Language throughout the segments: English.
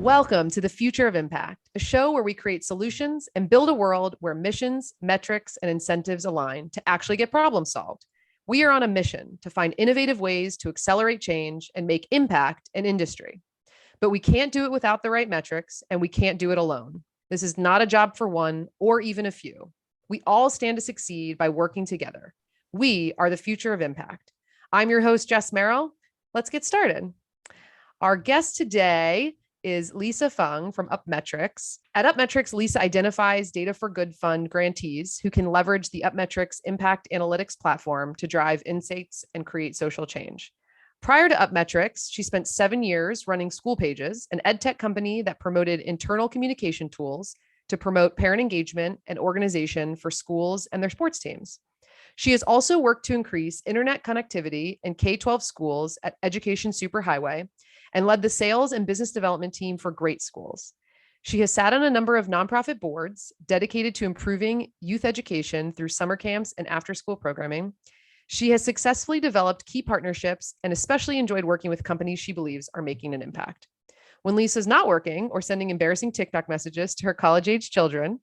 Welcome to the Future of Impact, a show where we create solutions and build a world where missions, metrics, and incentives align to actually get problems solved. We are on a mission to find innovative ways to accelerate change and make impact in industry. But we can't do it without the right metrics, and we can't do it alone. This is not a job for one or even a few. We all stand to succeed by working together. We are the future of impact. I'm your host, Jess Merrell. Let's get started. Our guest today is Lisa Fung from UpMetrics. At UpMetrics, Lisa identifies Data for Good Fund grantees who can leverage the UpMetrics impact analytics platform to drive insights and create social change. Prior to UpMetrics, she spent 7 years running School Pages, an edtech company that promoted internal communication tools to promote parent engagement and organization for schools and their sports teams. She has also worked to increase internet connectivity in K-12 schools at Education Superhighway and led the sales and business development team for Great Schools. She has sat on a number of nonprofit boards dedicated to improving youth education through summer camps and after-school programming. She has successfully developed key partnerships and especially enjoyed working with companies she believes are making an impact. When Lisa's not working or sending embarrassing TikTok messages to her college-age children,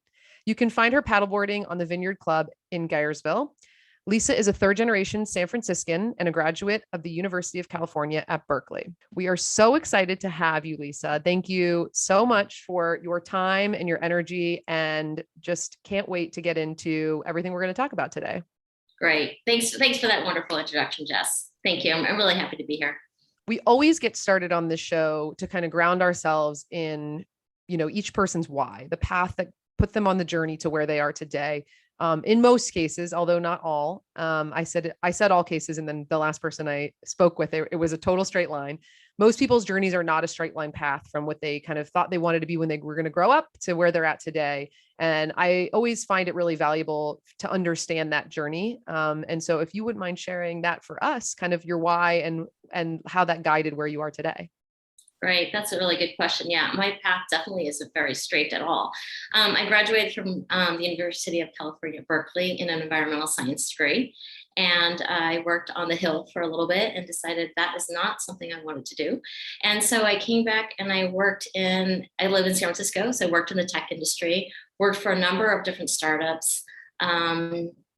you can find her paddleboarding on the Vineyard Club in Gyersville. Lisa is a third-generation San Franciscan and a graduate of the University of California at Berkeley. We are so excited to have you, Lisa. Thank you so much for your time and your energy, and just can't wait to get into everything we're going to talk about today. Great. Thanks for that wonderful introduction, Jess. Thank you. I'm really happy to be here. We always get started on this show to kind of ground ourselves in, each person's why, the path that put them on the journey to where they are today. In most cases, although not all, I said all cases, and then the last person I spoke with, it was a total straight line. Most people's journeys are not a straight line path from what they kind of thought they wanted to be when they were going to grow up to where they're at today. And I always find it really valuable to understand that journey. And so if you wouldn't mind sharing that for us, kind of your why and how that guided where you are today. Right. That's a really good question. Yeah, my path definitely isn't very straight at all. I graduated from the University of California, Berkeley in an environmental science degree. And I worked on the Hill for a little bit and decided that is not something I wanted to do. And so I came back and I live in San Francisco. So I worked in the tech industry, worked for a number of different startups,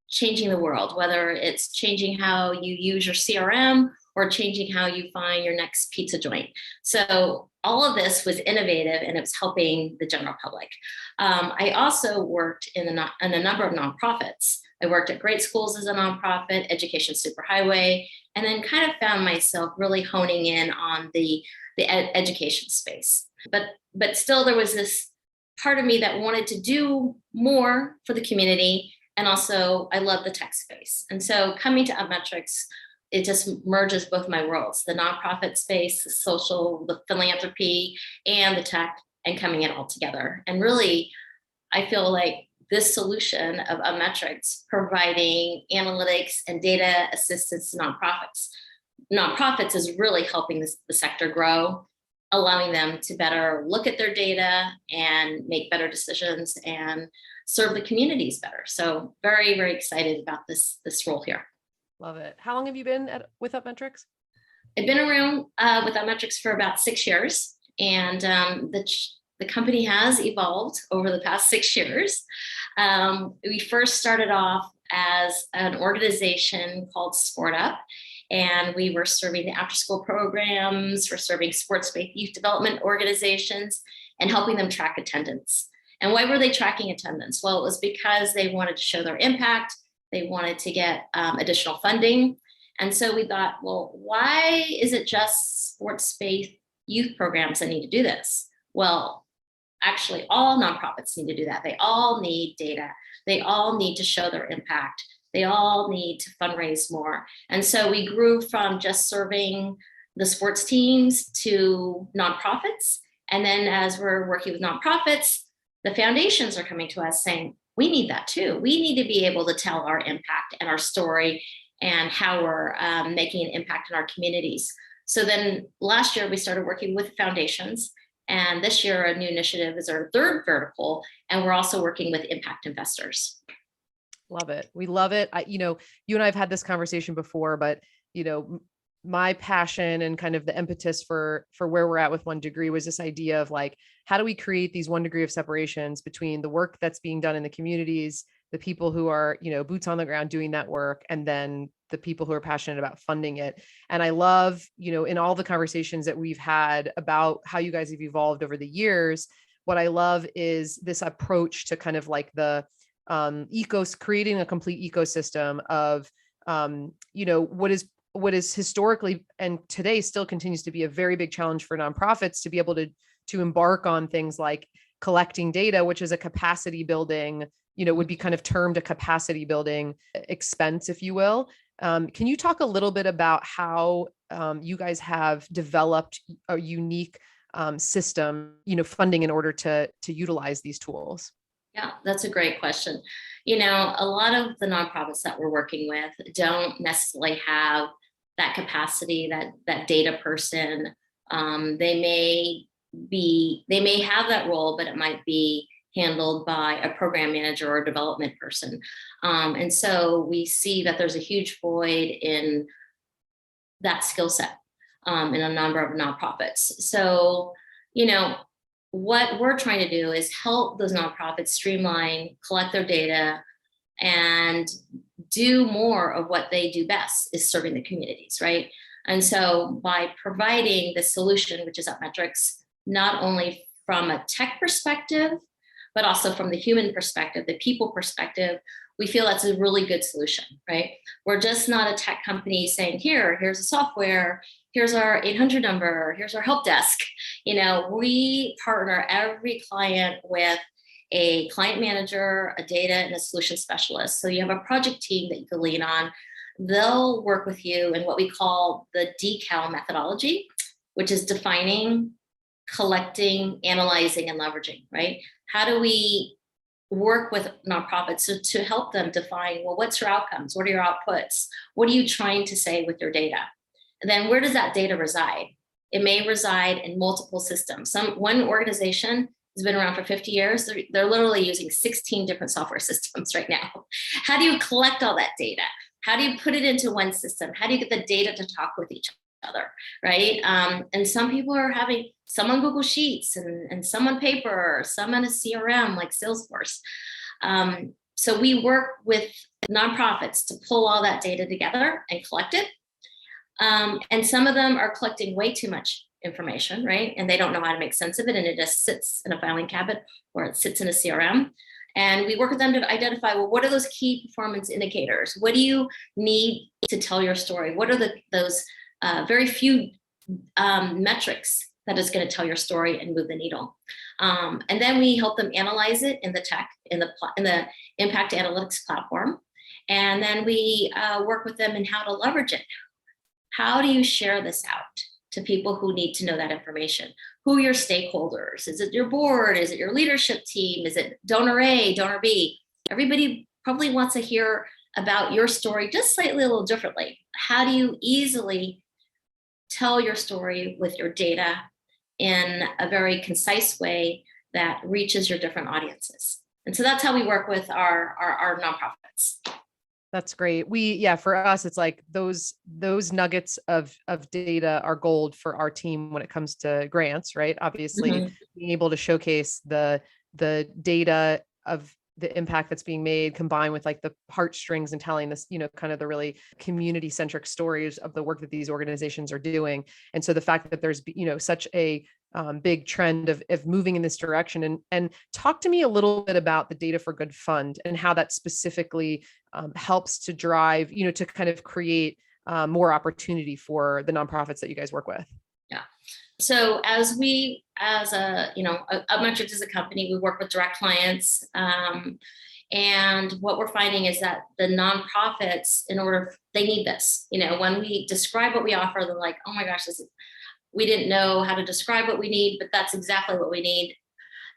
changing the world, whether it's changing how you use your CRM or changing how you find your next pizza joint. So all of this was innovative and it was helping the general public. I also worked in a number of nonprofits. I worked at Great Schools as a nonprofit, Education Superhighway, and then kind of found myself really honing in on the education space. But still there was this part of me that wanted to do more for the community. And also I love the tech space. And so coming to UpMetrics, it just merges both my worlds, the nonprofit space, the social, the philanthropy, and the tech, and coming it all together. And really, I feel like this solution of UpMetrics providing analytics and data assistance to nonprofits is really helping the sector grow, allowing them to better look at their data and make better decisions and serve the communities better. So very, very excited about this role here. Love it. How long have you been with UpMetrics? I've been around with UpMetrics for about 6 years, and the company has evolved over the past 6 years. We first started off as an organization called Sport Up, and we were serving the after-school programs, we're serving sports-based youth development organizations, and helping them track attendance. And why were they tracking attendance? Well, it was because they wanted to show their impact. They wanted to get additional funding. And so we thought, well, why is it just sports-based youth programs that need to do this? Well, actually, all nonprofits need to do that. They all need data. They all need to show their impact. They all need to fundraise more. And so we grew from just serving the sports teams to nonprofits. And then as we're working with nonprofits, the foundations are coming to us saying, we need that too. We need to be able to tell our impact and our story and how we're making an impact in our communities. So then last year we started working with foundations, and this year a new initiative is our third vertical, and we're also working with impact investors. Love it. We love it. You and I have had this conversation before, but my passion and kind of the impetus for where we're at with One Degree was this idea of like, how do we create these 1 degree of separations between the work that's being done in the communities, the people who are, boots on the ground doing that work, and then the people who are passionate about funding it. And I love, in all the conversations that we've had about how you guys have evolved over the years, what I love is this approach to kind of like the creating a complete ecosystem of, what is historically and today still continues to be a very big challenge for nonprofits to be able to embark on things like collecting data, which is a capacity building, would be kind of termed a capacity building expense, if you will. Can you talk a little bit about how you guys have developed a unique system, funding in order to utilize these tools? Yeah, that's a great question. A lot of the nonprofits that we're working with don't necessarily have that capacity, that data person. They may have that role, but it might be handled by a program manager or a development person. And so we see that there's a huge void in that skill set in a number of nonprofits. So, what we're trying to do is help those nonprofits streamline, collect their data, and do more of what they do best, is serving the communities, right? And so by providing the solution, which is UpMetrics, not only from a tech perspective, but also from the human perspective, the people perspective, we feel that's a really good solution, right? We're just not a tech company saying, here's a software, here's our 800 number, here's our help desk. We partner every client with a client manager, a data and a solution specialist. So you have a project team that you can lean on. They'll work with you in what we call the decal methodology, which is defining, collecting, analyzing, and leveraging, right? How do we work with nonprofits to help them define, well, what's your outcomes? What are your outputs? What are you trying to say with your data? And then where does that data reside? It may reside in multiple systems. One organization has been around for 50 years. They're literally using 16 different software systems right now. How do you collect all that data? How do you put it into one system? How do you get the data to talk with each other, right? And some people are having some on Google Sheets and some on paper, some on a CRM like Salesforce. So we work with nonprofits to pull all that data together and collect it. And some of them are collecting way too much information, right? And they don't know how to make sense of it. And it just sits in a filing cabinet or it sits in a CRM. And we work with them to identify, well, what are those key performance indicators? What do you need to tell your story? What are those very few metrics that is going to tell your story and move the needle? And then we help them analyze it in the tech, in the impact analytics platform. And then we work with them in how to leverage it. How do you share this out to people who need to know that information? Who are your stakeholders? Is it your board? Is it your leadership team? Is it donor A, donor B? Everybody probably wants to hear about your story just slightly a little differently. How do you easily tell your story with your data in a very concise way that reaches your different audiences? And so that's how we work with our nonprofits. That's great. For us, it's like those nuggets of data are gold for our team when it comes to grants, right? Obviously, being able to showcase the data of the impact that's being made, combined with like the heartstrings and telling this, kind of the really community centric stories of the work that these organizations are doing. And so the fact that there's, such a big trend of moving in this direction, and talk to me a little bit about the Data for Good Fund and how that specifically helps to drive, to kind of create more opportunity for the nonprofits that you guys work with. Yeah. So UpMetrics is a company, we work with direct clients. And what we're finding is that the nonprofits, they need this. When we describe what we offer, they're like, oh my gosh, we didn't know how to describe what we need, but that's exactly what we need.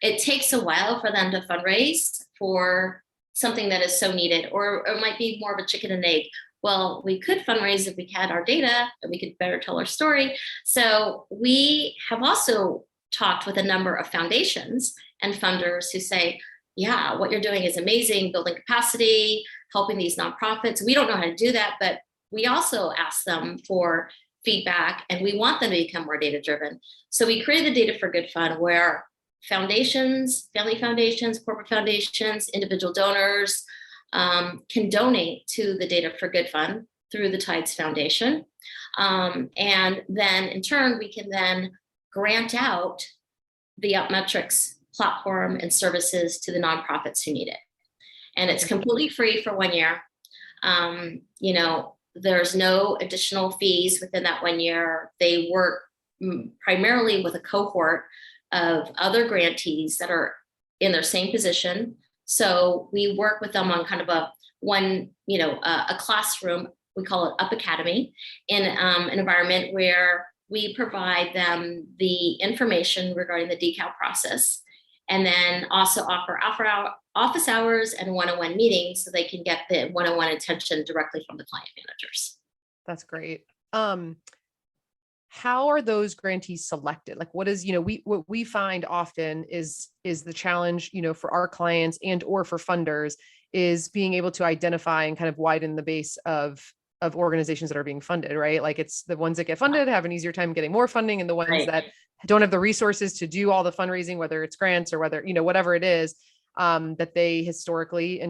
It takes a while for them to fundraise for something that is so needed, or it might be more of a chicken and egg. Well, we could fundraise if we had our data and we could better tell our story. So we have also talked with a number of foundations and funders who say, yeah, what you're doing is amazing, building capacity, helping these nonprofits. We don't know how to do that, but we also ask them for feedback, and we want them to become more data driven. So we created the Data for Good Fund, where foundations, family foundations, corporate foundations, individual donors can donate to the Data for Good Fund through the Tides Foundation. And then in turn, we can then grant out the UpMetrics platform and services to the nonprofits who need it. And it's completely free for 1 year. You know, there's no additional fees within that 1 year. They work primarily with a cohort of other grantees that are in their same position. So we work with them on kind of a classroom. We call it Up Academy, in an environment where we provide them the information regarding the decal process, and then also offer office hours and one-on-one meetings so they can get the one-on-one attention directly from the client managers. That's great. How are those grantees selected? Like, what is, what we find often is the challenge, for our clients and or for funders, is being able to identify and kind of widen the base of organizations that are being funded, right? Like, it's the ones that get funded have an easier time getting more funding, and the ones that don't have the resources to do all the fundraising, whether it's grants or whether, whatever it is, that they historically,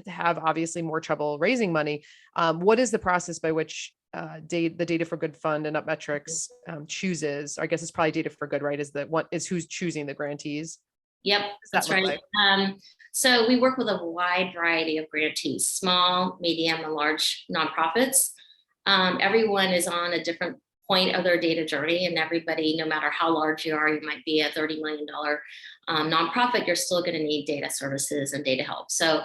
have obviously more trouble raising money. What is the process by which the Data for Good Fund and UpMetrics chooses? I guess it's probably Data for Good, right? Is who's choosing the grantees? Yep, that's right. Like? So we work with a wide variety of grantees, small, medium, and large nonprofits. Everyone is on a different point of their data journey, and everybody, no matter how large you are, you might be a $30 million nonprofit, you're still going to need data services and data help. So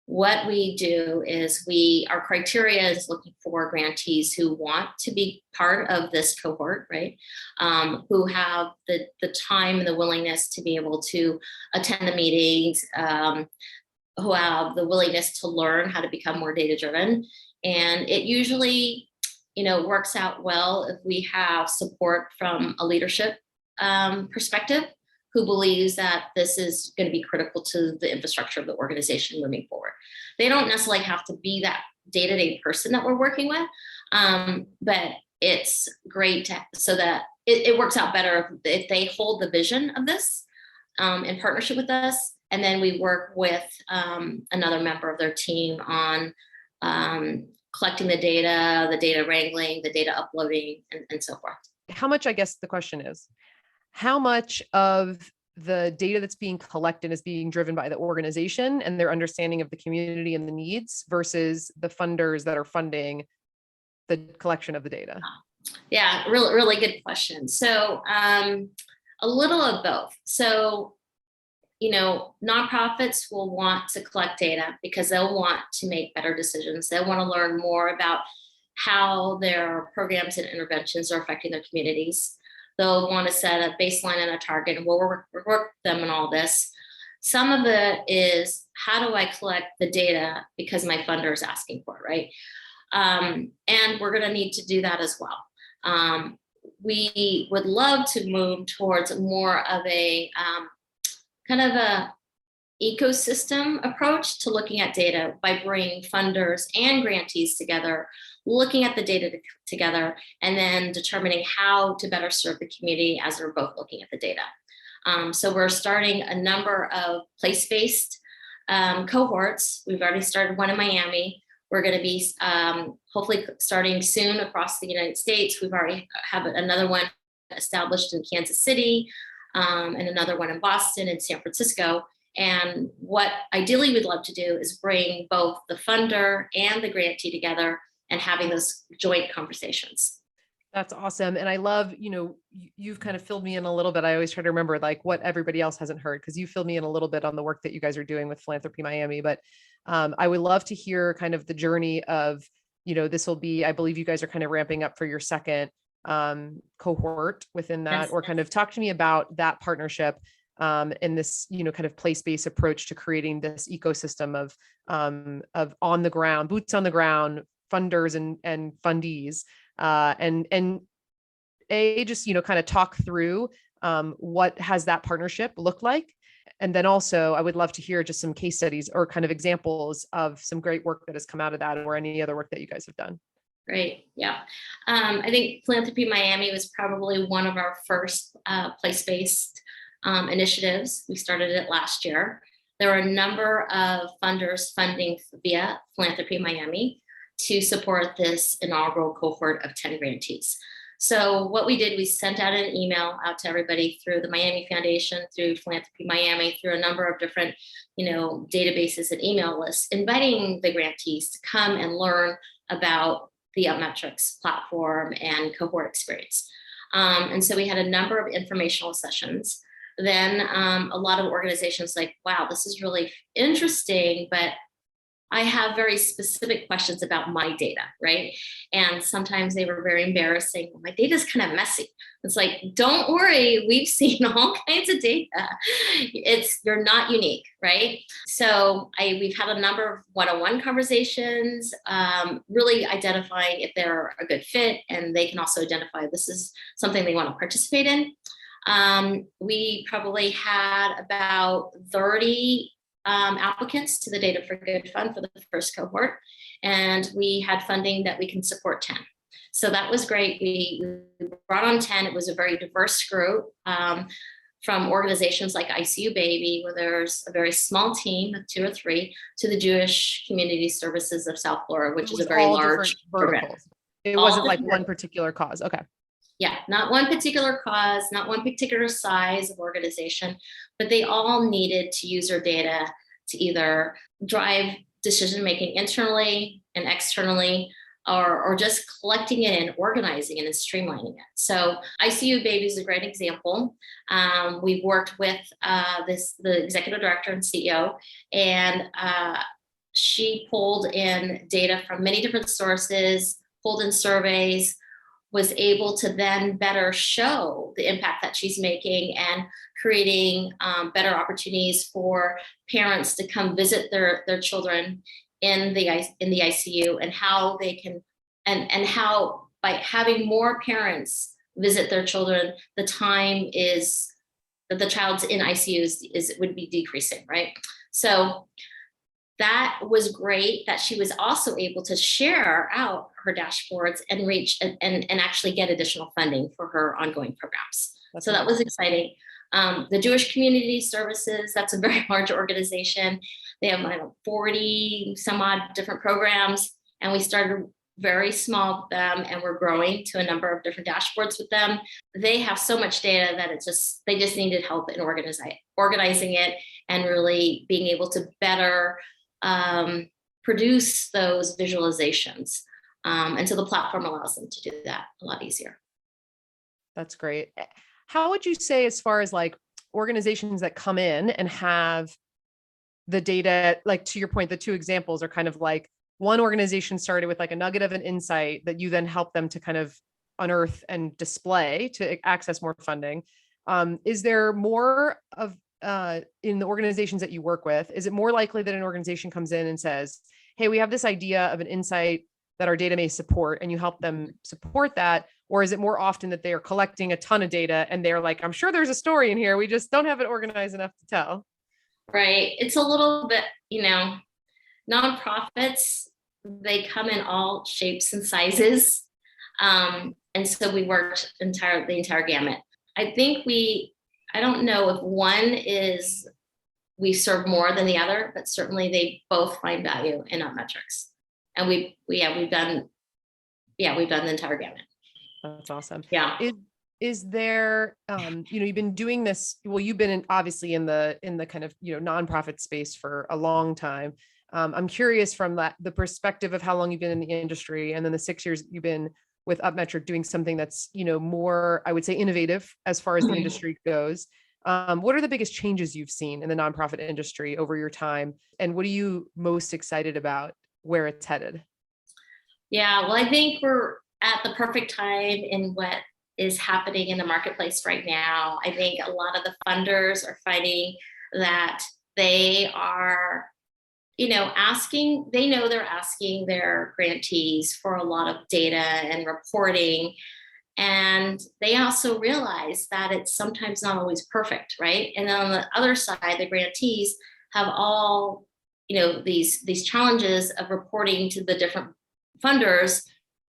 what we do is our criteria is looking for grantees who want to be part of this cohort, right? Who have the time and the willingness to be able to attend the meetings, who have the willingness to learn how to become more data driven. And it usually, works out well if we have support from a leadership perspective, who believes that this is going to be critical to the infrastructure of the organization moving forward. They don't necessarily have to be that day-to-day person that we're working with, but it's great so that it works out better if they hold the vision of this in partnership with us, and then we work with another member of their team on collecting the data wrangling, the data uploading, and so forth. How much, I guess the question is, how much of the data that's being collected is being driven by the organization and their understanding of the community and the needs versus the funders that are funding the collection of the data? Yeah, really good question. So a little of both. So, nonprofits will want to collect data because they'll want to make better decisions. They'll want to learn more about how their programs and interventions are affecting their communities. They'll want to set a baseline and a target, and we'll work with them in all this. Some of it is, how do I collect the data because my funder is asking for it, right? And we're going to need to do that as well. We would love to move towards more of a kind of a ecosystem approach to looking at data by bringing funders and grantees together, looking at the data together, and then determining how to better serve the community as we're both looking at the data. So we're starting a number of place-based cohorts. We've already started one in Miami. We're going to be hopefully starting soon across the United States. We've already have another one established in Kansas City, and another one in Boston and San Francisco. And what ideally we'd love to do is bring both the funder and the grantee together and having those joint conversations. That's awesome. And I love, you've kind of filled me in a little bit. I always try to remember like what everybody else hasn't heard, because you filled me in a little bit on the work that you guys are doing with Philanthropy Miami. But I would love to hear kind of the journey of, this will be, I believe you guys are kind of ramping up for your second cohort within that, or kind of talk to me about that partnership in this, kind of place-based approach to creating this ecosystem of on the ground, boots on the ground funders and fundees, and just, kind of talk through what has that partnership look like. And then also I would love to hear just some case studies or kind of examples of some great work that has come out of that, or any other work that you guys have done. Right. Yeah. I think Philanthropy Miami was probably one of our first place-based initiatives. We started it last year. There were a number of funders funding via Philanthropy Miami to support this inaugural cohort of 10 grantees. So what we did, we sent out an email out to everybody through the Miami Foundation, through Philanthropy Miami, through a number of different, databases and email lists, inviting the grantees to come and learn about the UpMetrics platform and cohort experience. And so we had a number of informational sessions. Then a lot of organizations like, wow, this is really interesting, but I have very specific questions about my data, right? And sometimes they were very embarrassing. My data is kind of messy. It's like, don't worry, we've seen all kinds of data. You're not unique, right? So we've had a number of one-on-one conversations, really identifying if they're a good fit, and they can also identify if this is something they want to participate in. We probably had about 30 applicants to the Data for Good Fund for the first cohort, and we had funding that we can support 10. So that was great. We brought on 10. It was a very diverse group from organizations like ICU Baby, where there's a very small team of 2 or 3, to the Jewish Community Services of South Florida, which is a very large program. It wasn't like one particular cause. Okay. Yeah, not one particular cause, not one particular size of organization, but they all needed to use their data to either drive decision-making internally and externally, or just collecting it and organizing it and streamlining it. So ICU Baby is a great example. We've worked with the executive director and CEO, and she pulled in data from many different sources, pulled in surveys, was able to then better show the impact that she's making and creating better opportunities for parents to come visit their children in the ICU, and how they can, and how by having more parents visit their children, the time is that the child's in ICU would be decreasing, right? So that was great that she was also able to share out her dashboards and reach and actually get additional funding for her ongoing programs. So that was exciting. The Jewish Community Services, that's a very large organization. They have 40 some odd different programs, and we started very small with them, and we're growing to a number of different dashboards with them. They have so much data that they just needed help in organizing it and really being able to better produce those visualizations. And so the platform allows them to do that a lot easier. That's great. How would you say, as far as like organizations that come in and have the data, like to your point, the 2 examples are kind of like one organization started with like a nugget of an insight that you then help them to kind of unearth and display to access more funding. Is there more of in the organizations that you work with, is it more likely that an organization comes in and says, hey, we have this idea of an insight that our data may support, and you help them support that? Or is it more often that they are collecting a ton of data and they're like, I'm sure there's a story in here, we just don't have it organized enough to tell? Right. It's a little bit, nonprofits, they come in all shapes and sizes. And so we worked the entire gamut. I think I don't know if one is we serve more than the other, but certainly they both find value in UpMetrics. And we've done the entire gamut. That's awesome. Yeah. Is there, you've been doing this, well, you've been obviously in the kind of, nonprofit space for a long time. I'm curious from the perspective of how long you've been in the industry, and then the 6 years you've been with UpMetric doing something that's, more, I would say, innovative as far as the industry goes. What are the biggest changes you've seen in the nonprofit industry over your time? And what are you most excited about where it's headed? Yeah, well, I think we're at the perfect time in what is happening in the marketplace right now. I think a lot of the funders are finding that they are, they're asking their grantees for a lot of data and reporting. And they also realize that it's sometimes not always perfect, right? And then on the other side, the grantees have all, these challenges of reporting to the different funders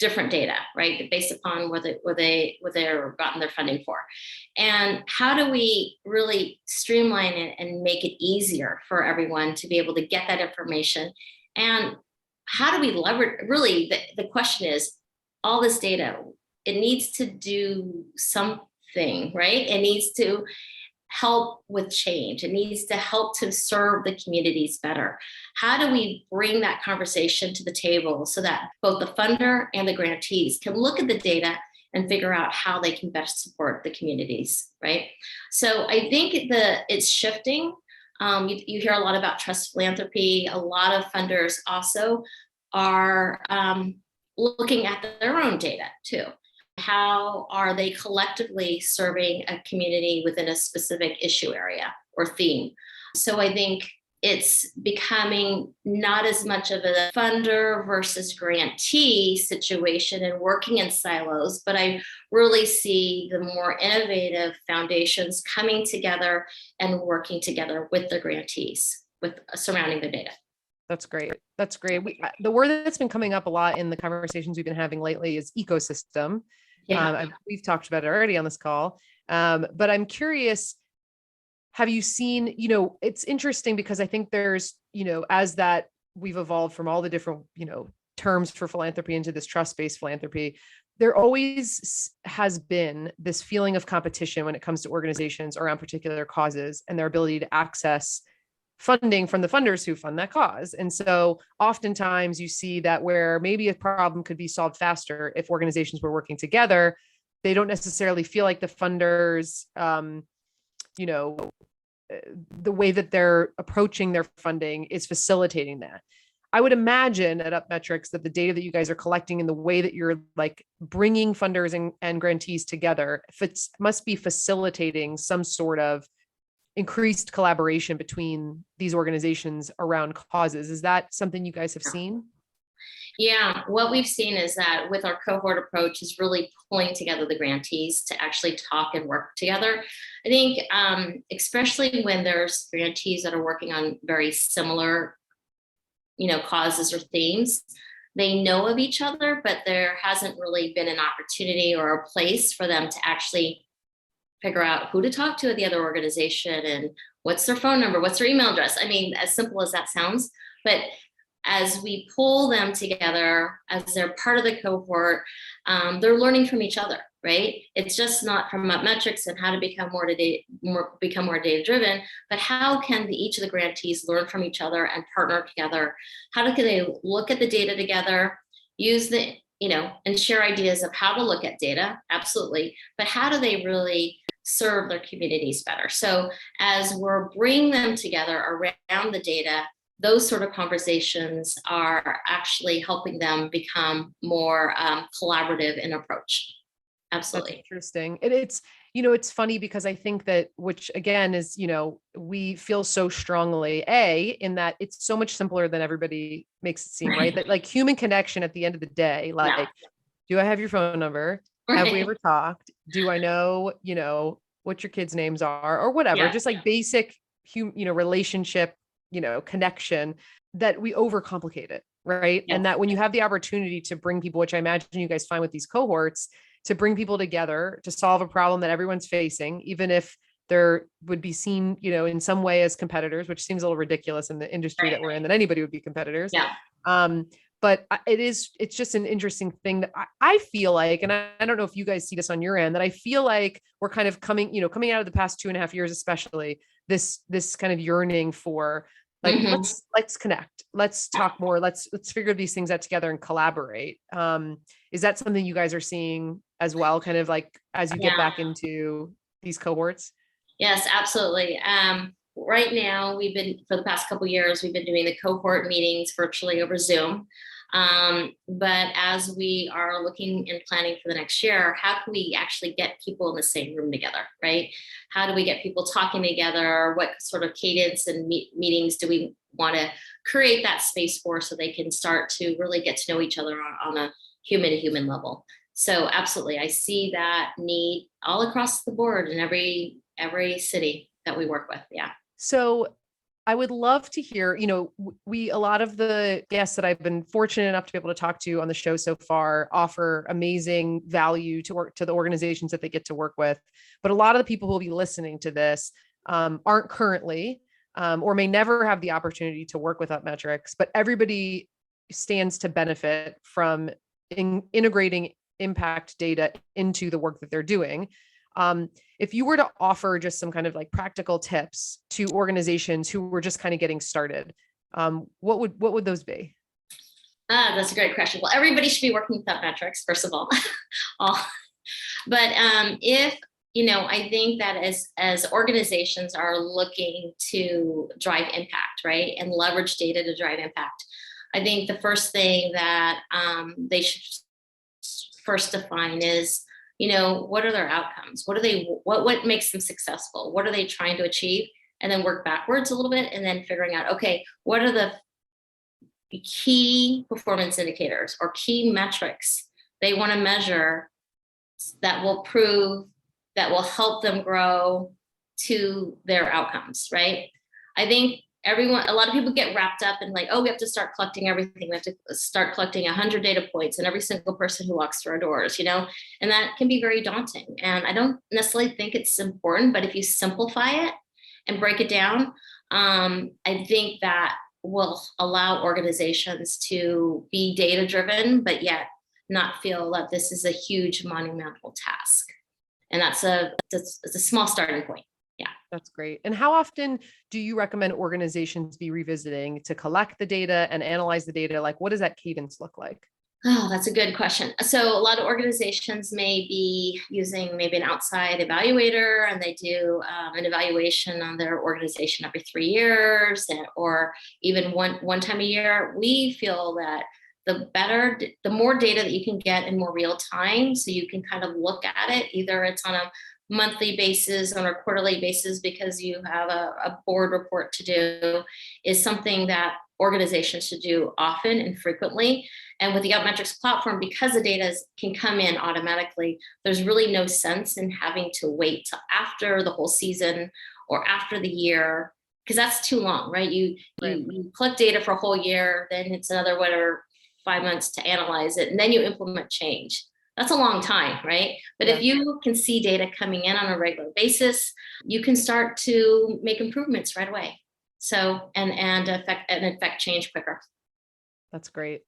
different data, right? Based upon what they're gotten their funding for. And how do we really streamline it and make it easier for everyone to be able to get that information? And how do we leverage, really, the question is, all this data, it needs to do something, right? It needs to help with change. It needs to help to serve the communities better. How do we bring that conversation to the table so that both the funder and the grantees can look at the data and figure out how they can best support the communities, right? So I think it's shifting. You hear a lot about trust philanthropy. A lot of funders also are looking at their own data too. How are they collectively serving a community within a specific issue area or theme? So I think it's becoming not as much of a funder versus grantee situation and working in silos, but I really see the more innovative foundations coming together and working together with the grantees, with surrounding the data. That's great. That's great. The word that's been coming up a lot in the conversations we've been having lately is ecosystem. Yeah. We've talked about it already on this call. But I'm curious, have you seen, it's interesting because I think there's, as that we've evolved from all the different, terms for philanthropy into this trust-based philanthropy, there always has been this feeling of competition when it comes to organizations around particular causes and their ability to access funding from the funders who fund that cause. And so oftentimes you see that where maybe a problem could be solved faster if organizations were working together, they don't necessarily feel like the funders, the way that they're approaching their funding is facilitating that. I would imagine at UpMetrics that the data that you guys are collecting and the way that you're like bringing funders and grantees together must be facilitating some sort of increased collaboration between these organizations around causes. Is that something you guys have seen? Yeah, what we've seen is that with our cohort approach is really pulling together the grantees to actually talk and work together. I think especially when there's grantees that are working on very similar, causes or themes, they know of each other, but there hasn't really been an opportunity or a place for them to actually figure out who to talk to at the other organization and what's their phone number, what's their email address. I mean, as simple as that sounds, but as we pull them together, as they're part of the cohort, they're learning from each other, right? It's just not from UpMetrics and how to become more data-driven, but how can each of the grantees learn from each other and partner together? How can they look at the data together, use and share ideas of how to look at data? Absolutely. But how do they really serve their communities better? So as we're bringing them together around the data, those sort of conversations are actually helping them become more collaborative in approach. Absolutely. That's interesting. It's funny because I think that, which again is, we feel so strongly, in that it's so much simpler than everybody makes it seem, right? That like human connection at the end of the day, like, do I have your phone number? Right. Have we ever talked? Do I know, what your kids' names are or whatever, just like basic, relationship, connection, that we overcomplicate it. Right. Yes. And that when you have the opportunity to bring people, which I imagine you guys find with these cohorts, to bring people together to solve a problem that everyone's facing, even if there would be seen, in some way as competitors, which seems a little ridiculous in the industry that we're in, that anybody would be competitors. Yeah. But it's just an interesting thing that I feel like, and I don't know if you guys see this on your end, that I feel like we're kind of coming out of the past 2.5 years, especially this kind of yearning for like, let's connect, let's talk more, let's figure these things out together and collaborate. Is that something you guys are seeing as well, kind of like as you get back into these cohorts? Yes, absolutely. Right now, for the past couple of years, we've been doing the cohort meetings virtually over Zoom. But as we are looking and planning for the next year, how can we actually get people in the same room together, right? How do we get people talking together? What sort of cadence and meetings do we want to create that space for, so they can start to really get to know each other on a human to human level? So absolutely, I see that need all across the board in every city that we work with. Yeah. So I would love to hear, a lot of the guests that I've been fortunate enough to be able to talk to on the show so far offer amazing value to the organizations that they get to work with. But a lot of the people who will be listening to this aren't currently or may never have the opportunity to work with UpMetrics, but everybody stands to benefit from integrating impact data into the work that they're doing. If you were to offer just some kind of like practical tips to organizations who were just kind of getting started, what would those be? That's a great question. Well, everybody should be working with UpMetrics, first of all. But if I think that as organizations are looking to drive impact, right, and leverage data to drive impact, I think the first thing that they should first define is, what are their outcomes? What makes them successful? What are they trying to achieve? And then work backwards a little bit, and then figuring out, okay, what are the key performance indicators or key metrics they want to measure that will help them grow to their outcomes, right? I think a lot of people get wrapped up in like, oh, we have to start collecting everything. We have to start collecting 100 data points and every single person who walks through our doors, and that can be very daunting. And I don't necessarily think it's important, but if you simplify it and break it down, I think that will allow organizations to be data driven, but yet not feel that this is a huge monumental task. And that's a small starting point. Yeah. That's great. And how often do you recommend organizations be revisiting to collect the data and analyze the data? Like, what does that cadence look like? Oh, that's a good question. So a lot of organizations may be using maybe an outside evaluator, and they do an evaluation on their organization every 3 years, or even one time a year. We feel that the more data that you can get in more real time, so you can kind of look at it, either it's on a monthly basis, on a quarterly basis, because you have a board report to do, is something that organizations should do often and frequently. And with the UpMetrics platform, because the data can come in automatically, there's really no sense in having to wait till after the whole season or after the year, because that's too long, right? You collect data for a whole year, then it's another 5 months to analyze it, and then you implement change. That's a long time, right? But if you can see data coming in on a regular basis, you can start to make improvements right away. So, and affect change quicker. That's great.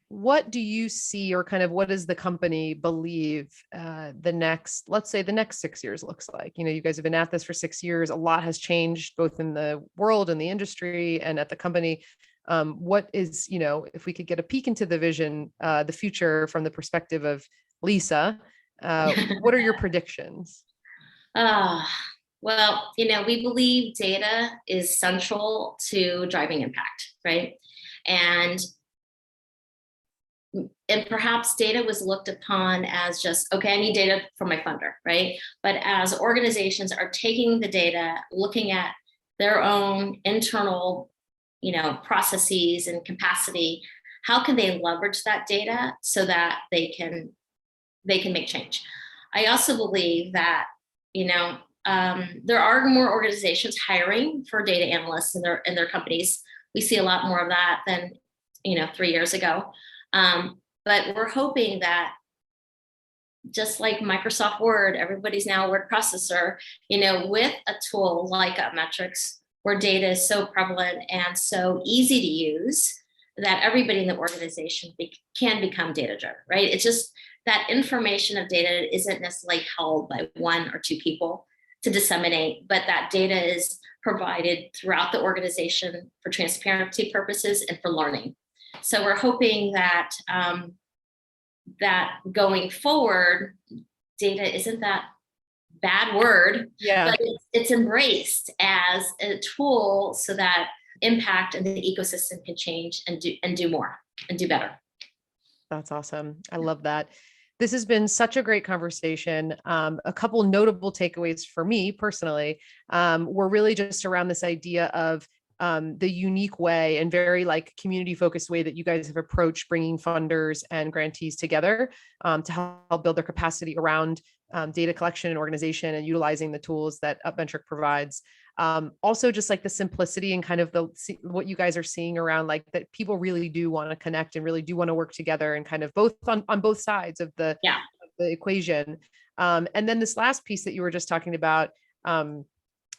What do you see, or kind of what does the company believe let's say the next 6 years looks like? You guys have been at this for 6 years. A lot has changed both in the world and the industry and at the company. What is, if we could get a peek into the vision, the future from the perspective of Lisa, what are your predictions? Well, we believe data is central to driving impact, right? And perhaps data was looked upon as just, okay, I need data for my funder, right? But as organizations are taking the data, looking at their own internal, processes and capacity, how can they leverage that data so that they can make change? I also believe that, there are more organizations hiring for data analysts in their companies. We see a lot more of that than 3 years ago. But we're hoping that, just like Microsoft Word, everybody's now a word processor, with a tool like UpMetrics, where data is so prevalent and so easy to use, that everybody in the organization can become data driven, right? It's just that information of data isn't necessarily held by 1 or 2 people to disseminate, but that data is provided throughout the organization for transparency purposes and for learning. So we're hoping that that going forward, data isn't that bad word, but it's embraced as a tool so that impact and the ecosystem can change and do more and do better. That's awesome. I love that. This has been such a great conversation. A couple notable takeaways for me personally were really just around this idea of the unique way and very like community focused way that you guys have approached bringing funders and grantees together to help build their capacity around data collection and organization and utilizing the tools that UpMetric provides. Also just like the simplicity and kind of what you guys are seeing around like that people really do want to connect and really do want to work together and kind of both on both sides of the equation. And then this last piece that you were just talking about,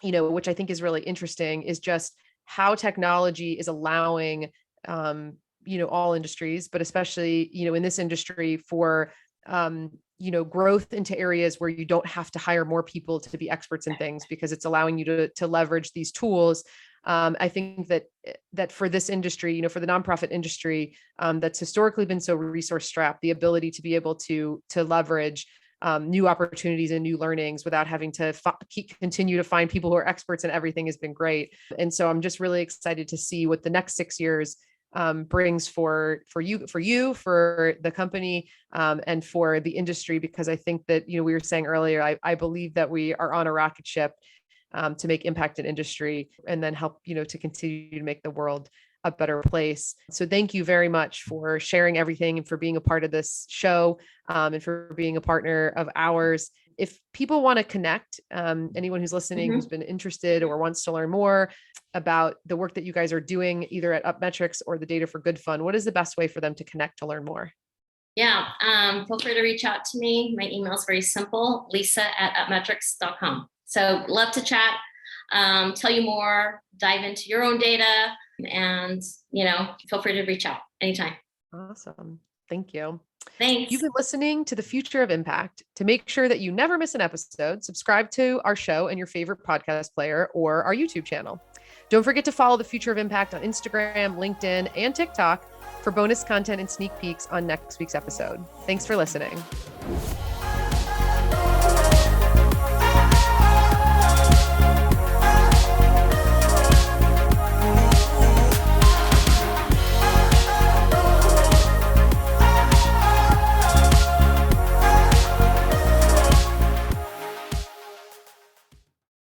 which I think is really interesting, is just how technology is allowing, all industries, but especially, in this industry for, growth into areas where you don't have to hire more people to be experts in things, because it's allowing you to leverage these tools. I think that for this industry, for the nonprofit industry, that's historically been so resource strapped, the ability to be able to leverage new opportunities and new learnings without having to continue to find people who are experts in everything has been great. And so I'm just really excited to see what the next 6 years brings for you, for the company, and for the industry, because I think that, we were saying earlier, I believe that we are on a rocket ship to make impact in industry and then help, to continue to make the world a better place. So thank you very much for sharing everything and for being a part of this show, and for being a partner of ours. If people want to connect, anyone who's listening, who's been interested or wants to learn more about the work that you guys are doing, either at UpMetrics or the Data for Good Fund, what is the best way for them to connect to learn more? Yeah, feel free to reach out to me. My email is very simple, lisa@upmetrics.com. So love to chat, tell you more, dive into your own data, and, feel free to reach out anytime. Awesome. Thank you. Thanks. You've been listening to The Future of Impact. To make sure that you never miss an episode, subscribe to our show in your favorite podcast player or our YouTube channel. Don't forget to follow The Future of Impact on Instagram, LinkedIn, and TikTok for bonus content and sneak peeks on next week's episode. Thanks for listening.